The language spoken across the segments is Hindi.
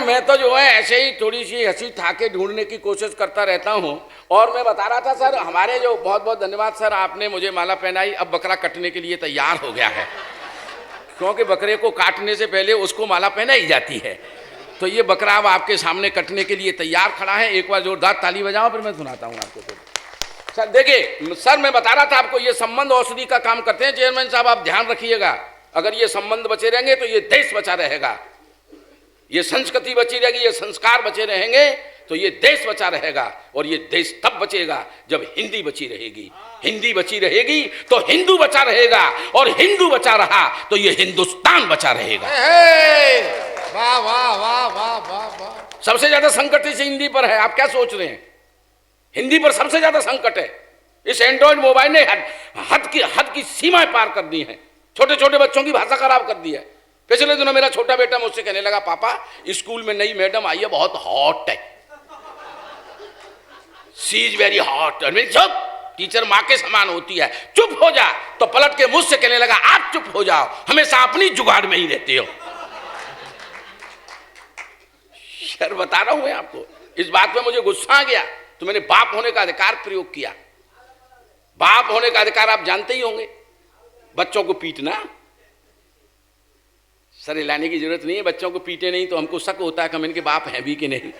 मैं तो जो है ऐसे ही थोड़ी सी हंसी ठाके ढूंढने की कोशिश करता रहता हूँ। और मैं बता रहा था सर, हमारे जो बहुत बहुत धन्यवाद सर, आपने मुझे माला पहनाई। अब बकरा कटने के लिए तैयार हो गया है, क्योंकि बकरे को काटने से पहले उसको माला पहनाई जाती है। तो ये बकरा अब आपके सामने कटने के लिए तैयार खड़ा है। एक बार जोरदार ताली बजाओ, फिर मैं सुनाता हूँ आपको। तो सर देखिए सर, मैं बता रहा था आपको, ये संबंध औषधि का काम करते हैं। चेयरमैन साहब आप ध्यान रखिएगा, अगर ये संबंध बचे रहेंगे तो ये देश बचा रहेगा, ये संस्कृति बची रहेगी, ये संस्कार बचे रहेंगे तो ये देश बचा रहेगा। और ये देश तब बचेगा जब हिंदी बची रहेगी। हिंदी बची रहेगी तो हिंदू बचा रहेगा, और हिंदू बचा रहा तो ये हिंदुस्तान बचा रहेगा। वाह वाह वाह वाह वाह वाह। सबसे ज्यादा संकट इस हिंदी पर है। आप क्या सोच रहे हैं? हिंदी पर सबसे ज्यादा संकट है। इस एंड्रॉइड मोबाइल ने हद की सीमाएं पार कर दी हैं। छोटे छोटे बच्चों की भाषा खराब कर दी है। पिछले दिनों मेरा छोटा बेटा मुझसे कहने लगा, पापा स्कूल में नई मैडम आई है, बहुत हॉट है, शी इज वेरी हॉट। और चुप, टीचर माँ के समान होती है, चुप हो जा। तो पलट के मुझसे कहने लगा, आप चुप हो जाओ, हमेशा अपनी जुगाड़ में ही रहते हो। यार बता रहा हूं मैं आपको, इस बात पे मुझे गुस्सा आ गया। तो मैंने बाप होने का अधिकार प्रयोग किया। बाप होने का अधिकार आप जानते ही होंगे, बच्चों को पीटना। सर हिलाने की जरूरत नहीं है, बच्चों को पीटे नहीं तो हमको शक होता है कि हम इनके बाप हैं भी कि नहीं।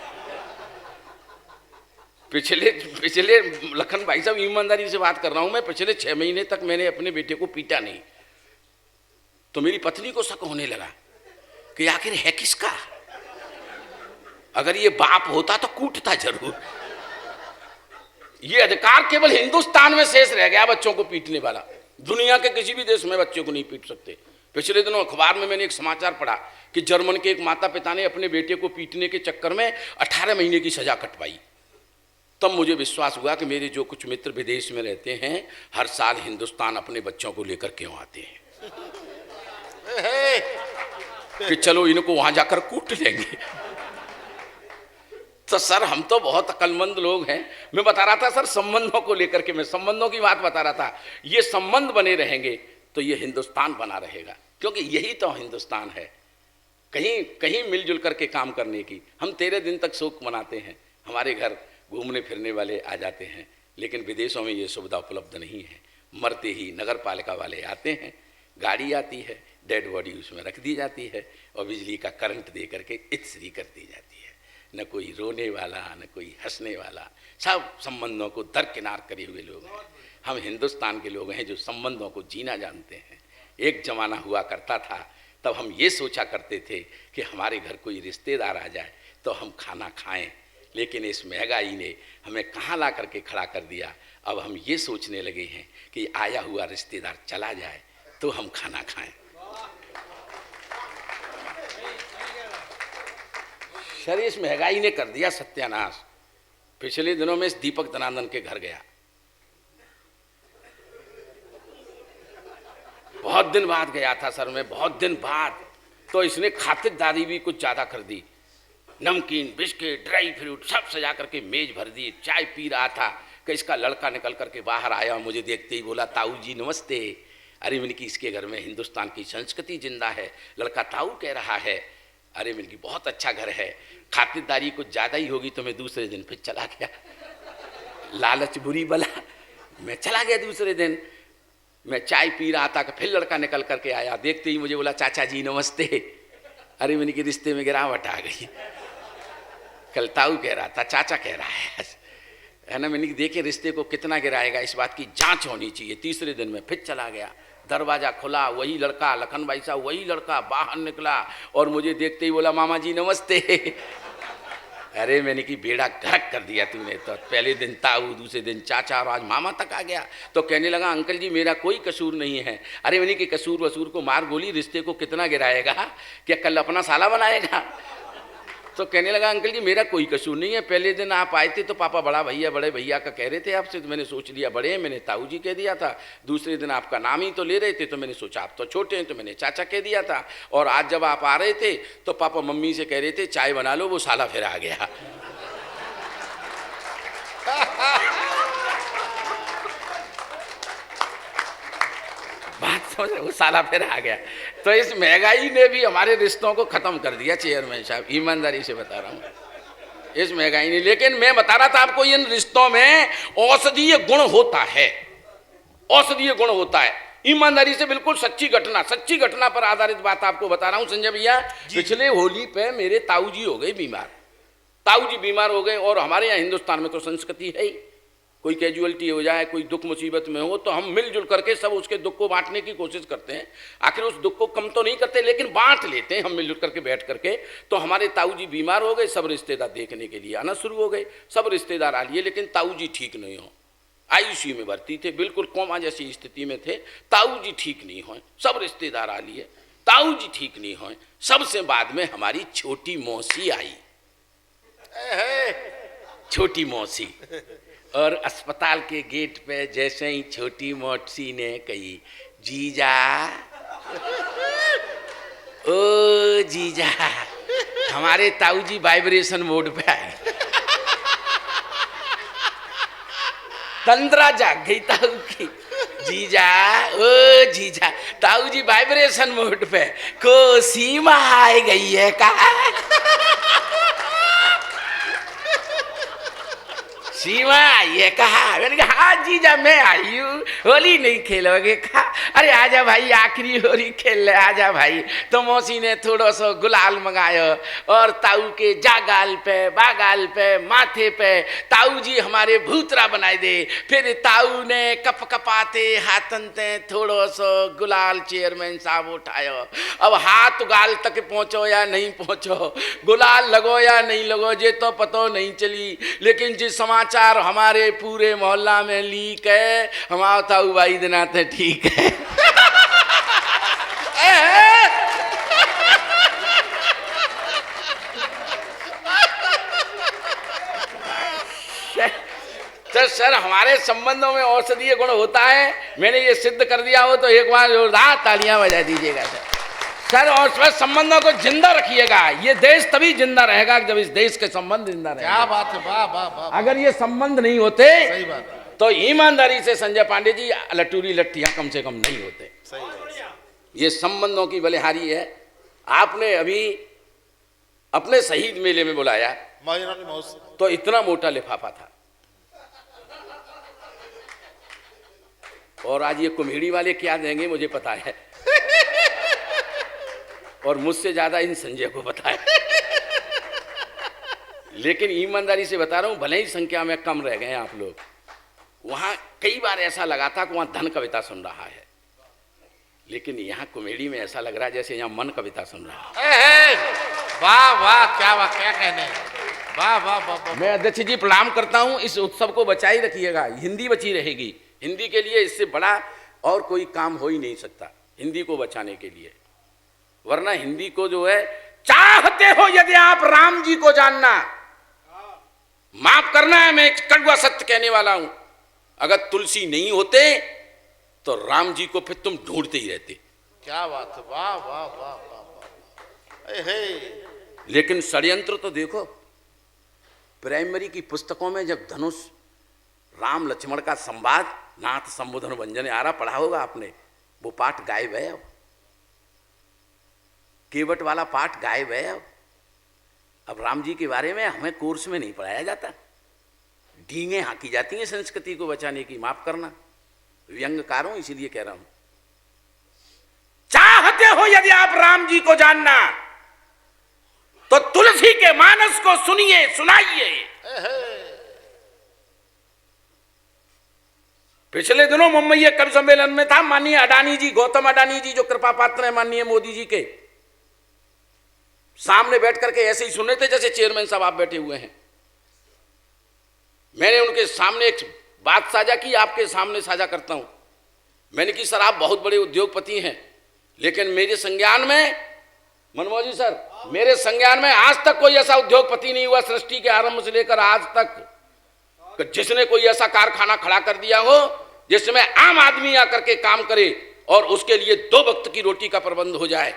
पिछले लखन भाई साहब, ईमानदारी से बात कर रहा हूं मैं, पिछले 6 महीने तक मैंने अपने बेटे को पीटा नहीं। तो मेरी पत्नी को शक होने लगा कि आखिर है किसका। अगर ये बाप होता तो कूटता जरूर। ये अधिकार केवल हिंदुस्तान में शेष रह गया बच्चों को पीटने वाला। दुनिया के किसी भी देश में बच्चों को नहीं पीट सकते। पिछले दिनों अखबार में मैंने एक समाचार पढ़ा कि जर्मन के एक माता पिता ने अपने बेटे को पीटने के चक्कर में 18 महीने की सजा कटवाई। तब मुझे विश्वास हुआ कि मेरे जो कुछ मित्र विदेश में रहते हैं, हर साल हिंदुस्तान अपने बच्चों को लेकर क्यों आते हैं कि चलो इनको वहां जाकर कूट लेंगे। तो सर हम तो बहुत अक्लमंद लोग हैं। मैं बता रहा था सर, संबंधों को लेकर के, मैं संबंधों की बात बता रहा था। ये संबंध बने रहेंगे तो ये हिंदुस्तान बना रहेगा, क्योंकि यही तो हिंदुस्तान है। कहीं कहीं मिलजुल करके काम करने की। हम 13 दिन तक शोक मनाते हैं, हमारे घर घूमने फिरने वाले आ जाते हैं, लेकिन विदेशों में ये सुविधा उपलब्ध नहीं है। मरते ही नगर पालिका वाले आते हैं, गाड़ी आती है, डेड बॉडी उसमें रख दी जाती है और बिजली का करंट दे करके इत्सरी कर दी जाती है। न कोई रोने वाला, न कोई हंसने वाला, सब संबंधों को दरकिनार करे हुए लोग हैं। हम हिंदुस्तान के लोग हैं जो संबंधों को जीना जानते हैं। एक जमाना हुआ करता था, तब हम ये सोचा करते थे कि हमारे घर कोई रिश्तेदार आ जाए तो हम खाना खाएं, लेकिन इस महंगाई ने हमें कहाँ ला करके खड़ा कर दिया। अब हम ये सोचने लगे हैं कि आया हुआ रिश्तेदार चला जाए तो हम खाना खाएं। शरीर इस महंगाई ने कर दिया सत्यानाश। पिछले दिनों में इस दीपक दनानंद के घर गया, बहुत दिन बाद गया था सर मैं, बहुत दिन बाद। तो इसने खातिरदारी भी कुछ ज़्यादा कर दी। नमकीन, बिस्किट, ड्राई फ्रूट सब सजा करके मेज भर दी। चाय पी रहा था कि इसका लड़का निकल करके बाहर आया, मुझे देखते ही बोला, ताऊ जी नमस्ते। अरे मैंने कि इसके घर में हिंदुस्तान की संस्कृति जिंदा है। लड़का ताऊ कह रहा है। अरे मैंने कि बहुत अच्छा घर है, खातिरदारी कुछ ज़्यादा ही होगी। तो मैं दूसरे दिन फिर चला गया। लालच बुरी बला, मैं चला गया दूसरे दिन। मैं चाय पी रहा था कि फिर लड़का निकल करके आया, देखते ही मुझे बोला, चाचा जी नमस्ते। अरे मैंने कि रिश्ते में गिरावट आ गई। कल ताऊ कह रहा था, चाचा कह रहा है ना। मैंने कि देखे रिश्ते को कितना गिराएगा, इस बात की जांच होनी चाहिए। तीसरे दिन में फिर चला गया, दरवाजा खुला, वही लड़का, लखन भाई साहब वही लड़का बाहर निकला और मुझे देखते ही बोला, मामा जी नमस्ते। अरे मैंने कि बेड़ा गर्क कर दिया तूने तो। पहले दिन ताऊ, दूसरे दिन चाचा और आज मामा तक आ गया। तो कहने लगा, अंकल जी मेरा कोई कसूर नहीं है। अरे मैंने कि कसूर वसूर को मार गोली, रिश्ते को कितना गिराएगा, क्या कल अपना साला बनाएगा। तो कहने लगा, अंकल जी मेरा कोई कसूर नहीं है। पहले दिन आप आए थे तो पापा बड़ा भैया, बड़े भैया का कह रहे थे आपसे, तो मैंने सोच लिया बड़े हैं, मैंने ताऊ जी कह दिया था। दूसरे दिन आपका नाम ही तो ले रहे थे तो मैंने सोचा आप तो छोटे हैं तो मैंने चाचा कह दिया था। और आज जब आप आ रहे थे तो पापा मम्मी से कह रहे थे चाय बना लो, वो साला फिर आ गया। बात समझ रहे, वो साला फिर आ गया। तो इस महंगाई ने भी हमारे रिश्तों को खत्म कर दिया चेयरमैन साहब, ईमानदारी से बता रहा हूँ, इस महंगाई ने। लेकिन मैं बता रहा था आपको, इन रिश्तों में औषधीय गुण होता है, औषधीय गुण होता है। ईमानदारी से बिल्कुल सच्ची घटना पर आधारित बात आपको बता रहा हूं संजय भैया। पिछले होली पे मेरे ताऊ जी हो गए बीमार, ताऊ जी बीमार हो गए। और हमारे यहाँ हिंदुस्तान में तो संस्कृति है ही, कोई कैजुअलिटी हो जाए, कोई दुख मुसीबत में हो, तो हम मिलजुल करके सब उसके दुख को बांटने की कोशिश करते हैं। आखिर उस दुख को कम तो नहीं करते, लेकिन बांट लेते हैं हम मिलजुल करके बैठ करके। तो हमारे ताऊ जी बीमार हो गए, सब रिश्तेदार देखने के लिए आना शुरू हो गए, सब रिश्तेदार आ लिए, लेकिन ताऊ जी ठीक नहीं हो, आईसीयू में भर्ती थे, बिल्कुल कोमा जैसी स्थिति में थे। ताऊ जी ठीक नहीं हो, सब रिश्तेदार आ लिए, ताऊ जी ठीक नहीं हो। सबसे बाद में हमारी छोटी मौसी आई, छोटी मौसी। और अस्पताल के गेट पे जैसे ही छोटी मौसी ने कही, जीजा, ओ जीजा, हमारे ताऊ जी वाइब्रेशन मोड पे आए। तंद्रा जाग गई ताऊ की, जीजा, ओ जीजा, ताऊ जी वाइब्रेशन मोड पे, को सीमा आ गई है कहा, सीमा आई है कहा। मैंने कहा हाँ जीजा मैं आई हूँ, होली नहीं खेलोगे कहा। अरे आजा भाई, आखिरी होली खेल ले, आजा भाई। तो मौसी ने थोड़ा सा गुलाल मंगाया और ताऊ के जागाल पे, बागाल पे, माथे पे ताऊ जी हमारे भूतरा बनाए दे। फिर ताऊ ने कप कपाते हाथन ते थोड़ा सा गुलाल चेयरमैन साहब उठायो। अब हाथ गाल तक पहुँचो या नहीं पहुँचो, गुलाल लगो या नहीं लगो, ये तो पता नहीं चली। लेकिन जिस समाचार हमारे पूरे मोहल्ला में लीक है, हमारा ताऊ भाई दिनाते ठीक है। तो सर हमारे संबंधों में औषधीय गुण होता है, मैंने ये सिद्ध कर दिया हो तो एक बार जोरदार तालियां बजा दीजिएगा सर। और संबंधों को जिंदा रखिएगा, ये देश तभी जिंदा रहेगा जब इस देश के संबंध जिंदा रहेंगे। क्या बात है, वाह वाह वाह। अगर ये संबंध नहीं होते, सही बात, तो ईमानदारी से संजय पांडे जी लटूरी लट्ठियां कम से कम नहीं होते। ये संबंधों की बलिहारी है। आपने अभी अपने शहीद मेले में बुलाया तो इतना मोटा लिफाफा था, और आज ये कुम्हेड़ी वाले क्या देंगे मुझे पता है, और मुझसे ज्यादा इन संजय को पता है। लेकिन ईमानदारी से बता रहा हूं, भले ही संख्या में कम रह गए आप लोग, वहां कई बार ऐसा लगा था कि वहां धन कविता सुन रहा है, लेकिन यहाँ कॉमेडी में ऐसा लग रहा है जैसे यहाँ मन कविता सुन रहा है। वाह वाह, क्या वाह, क्या कहने, वाह वाह वाह। मैं अध्यक्ष जी प्रणाम करता हूँ। इस उत्सव को बचाई रखिएगा, हिंदी बची रहेगी। हिंदी के लिए इससे बड़ा और कोई काम हो ही नहीं सकता, हिंदी को बचाने के लिए। वरना हिंदी को जो है, चाहते हो यदि आप राम जी को जानना, माफ करना है मैं कड़वा सत्य कहने वाला हूं, अगर तुलसी नहीं होते तो राम जी को फिर तुम ढूंढते ही रहते। क्या बात है, वाह वाह वाह वाह। लेकिन षड्यंत्र तो देखो, प्राइमरी की पुस्तकों में जब धनुष, राम लक्ष्मण का संवाद, नाथ संबोधन व्यंजन आ रहा, पढ़ा होगा आपने, वो पाठ गायब है। केवट वाला पाठ गायब है। अब राम जी के बारे में हमें कोर्स में नहीं पढ़ाया जाता, डींगे हाँकी जाती हैं संस्कृति को बचाने की। माफ करना, व्यंग्यकार हूं इसलिए कह रहा हूं। चाहते हो यदि आप राम जी को जानना, तो तुलसी के मानस को सुनिए, सुनाइए। पिछले दिनों मुंबई कवि सम्मेलन में था, माननीय अडानी जी, गौतम अडानी जी, जो कृपा पात्र है माननीय मोदी जी के, सामने बैठ करके ऐसे ही सुन रहे थे जैसे चेयरमैन साहब आप बैठे हुए हैं। मैंने उनके सामने एक बात साझा की, आपके सामने साझा करता हूं। मैंने कि सर आप बहुत बड़े उद्योगपति हैं, लेकिन मेरे संज्ञान में, मनमोहन जी सर, मेरे संज्ञान में आज तक कोई ऐसा उद्योगपति नहीं हुआ सृष्टि के आरंभ से लेकर आज तक, जिसने कोई ऐसा कारखाना खड़ा कर दिया हो जिसमें आम आदमी आकर के काम करे और उसके लिए 2 वक्त की रोटी का प्रबंध हो जाए।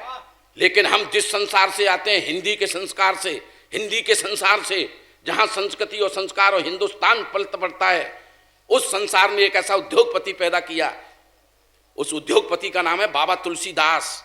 लेकिन हम जिस संसार से आते हैं, हिंदी के संस्कार से, हिंदी के संसार से, जहां संस्कृति और संस्कार और हिंदुस्तान पलट पड़ता है, उस संसार ने एक ऐसा उद्योगपति पैदा किया उस उद्योगपति का नाम है बाबा तुलसीदास।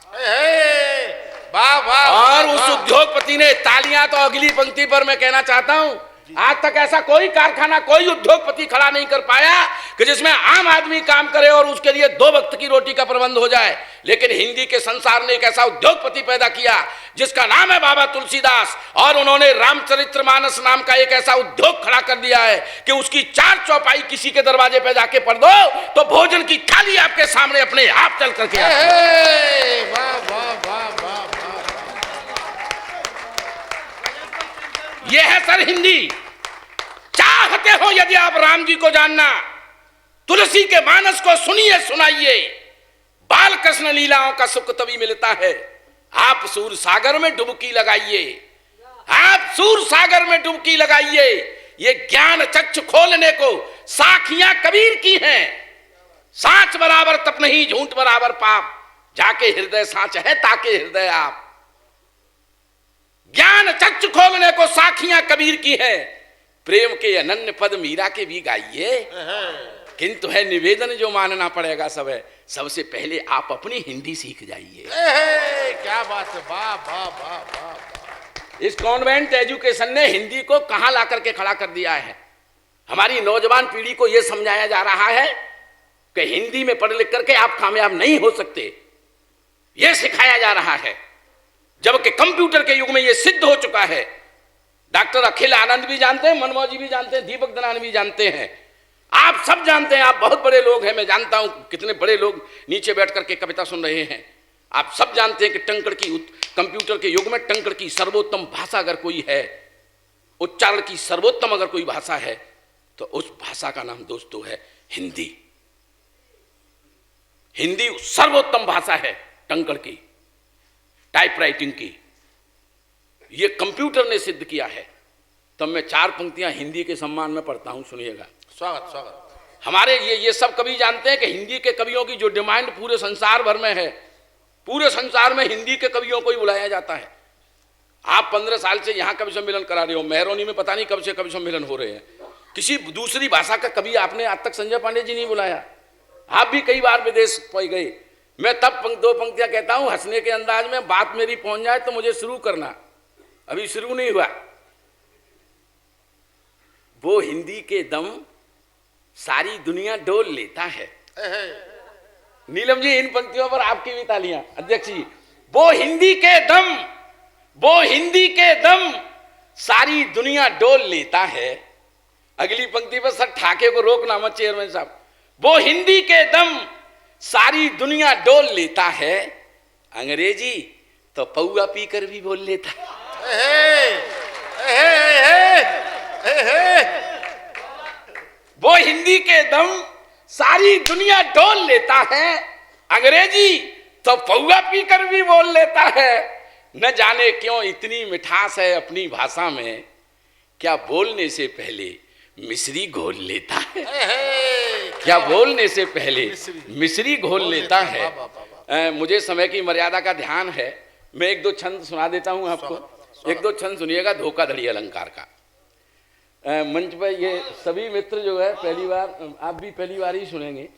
वाह वाह। और उस उद्योगपति ने, तालियां तो अगली पंक्ति पर मैं कहना चाहता हूं, आज तक ऐसा कोई कारखाना, कोई उद्योगपति खड़ा नहीं कर पाया कि जिसमें आम आदमी काम करे और उसके लिए 2 वक्त की रोटी का प्रबंध हो जाए। लेकिन हिंदी के संसार ने एक ऐसा उद्योगपति पैदा किया जिसका नाम है बाबा तुलसीदास, और उन्होंने रामचरितमानस नाम का एक ऐसा उद्योग खड़ा कर दिया है कि उसकी 4 चौपाई किसी के दरवाजे पे जाके पढ़ दो तो भोजन की थाली आपके सामने अपने आप चल करके वाह वाह वाह वाह। यह है सर हिंदी। चाहते हो यदि आप राम जी को जानना, तुलसी के मानस को सुनिए सुनाइए, बाल कृष्ण लीलाओं का सुख तभी मिलता है। आप सूर सागर में डुबकी लगाइए, आप सूर सागर में डुबकी लगाइए। ये ज्ञान चक्षु खोलने को साखियां कबीर की हैं। सांच बराबर तप नहीं, झूठ बराबर पाप, जाके हृदय सांच है ताके हृदय आप। ज्ञान चक्षु खोलने को साखियां कबीर की है। प्रेम के अनन्य पद मीरा के भी गाइए, किंतु है निवेदन जो मानना पड़ेगा सब है, सबसे पहले आप अपनी हिंदी सीख जाइए। क्या बात है। वाह वाह वाह वाह। इस कॉन्वेंट एजुकेशन ने हिंदी को कहां ला करके खड़ा कर दिया है। हमारी नौजवान पीढ़ी को यह समझाया जा रहा है कि हिंदी में पढ़ लिख करके आप कामयाब नहीं हो सकते, यह सिखाया जा रहा है। जबकि कंप्यूटर के युग में यह सिद्ध हो चुका है। डॉक्टर अखिल आनंद भी जानते हैं, मनमोहन जी भी जानते हैं, दीपक दलान भी जानते हैं, आप सब जानते हैं। आप बहुत बड़े लोग हैं, मैं जानता हूं कितने बड़े लोग नीचे बैठ करके कविता सुन रहे हैं। आप सब जानते हैं कि टंकड़ की, कंप्यूटर के युग में टंकड़ की सर्वोत्तम भाषा अगर कोई है, उच्चारण की सर्वोत्तम अगर कोई भाषा है, तो उस भाषा का नाम दोस्तों है हिंदी। हिंदी सर्वोत्तम भाषा है टंकड़ की, टाइपराइटिंग की। ये कंप्यूटर ने सिद्ध किया है। तब मैं 4 पंक्तियां हिंदी के सम्मान में पढ़ता हूं, सुनिएगा। स्वागत स्वागत। हमारे ये सब कवि जानते हैं कि हिंदी के कवियों की जो डिमांड पूरे संसार भर में है, पूरे संसार में हिंदी के कवियों को ही बुलाया जाता है। आप 15 साल से यहां कवि सम्मेलन करा रहे हो, मेहरौनी में पता नहीं कब से कवि सम्मेलन हो रहे हैं। किसी दूसरी भाषा का कवि आपने आज तक संजय पांडे जी नहीं बुलाया। आप भी कई बार विदेश गए। मैं तब 2 पंक्तियां कहता हूं हंसने के अंदाज में, बात मेरी पहुंच जाए तो मुझे शुरू करना, अभी शुरू नहीं हुआ। वो हिंदी के दम सारी दुनिया डोल लेता है। नीलम जी, इन पंक्तियों पर आपकी भी तालियां। अध्यक्ष जी, वो हिंदी के दम, वो हिंदी के दम सारी दुनिया डोल लेता है। अगली पंक्ति पर सर ठाके को रोकना मत चेयरमैन साहब। वो हिंदी के दम सारी दुनिया डोल लेता है, अंग्रेजी तो पौआ पीकर भी बोल लेता है। वो हिंदी के दम सारी दुनिया डोल लेता है, अंग्रेजी तो पौआ पीकर भी बोल लेता है। न जाने क्यों इतनी मिठास है अपनी भाषा में, क्या बोलने से पहले मिश्री घोल लेता है, क्या बोलने से पहले मिश्री घोल लेता है। मुझे समय की मर्यादा का ध्यान है, मैं 1-2 छंद सुना देता हूं आपको। 1-2 छंद सुनिएगा धोखाधड़ी अलंकार का। मंच पर ये सभी मित्र जो है पहली बार, आप भी पहली बार ही सुनेंगे।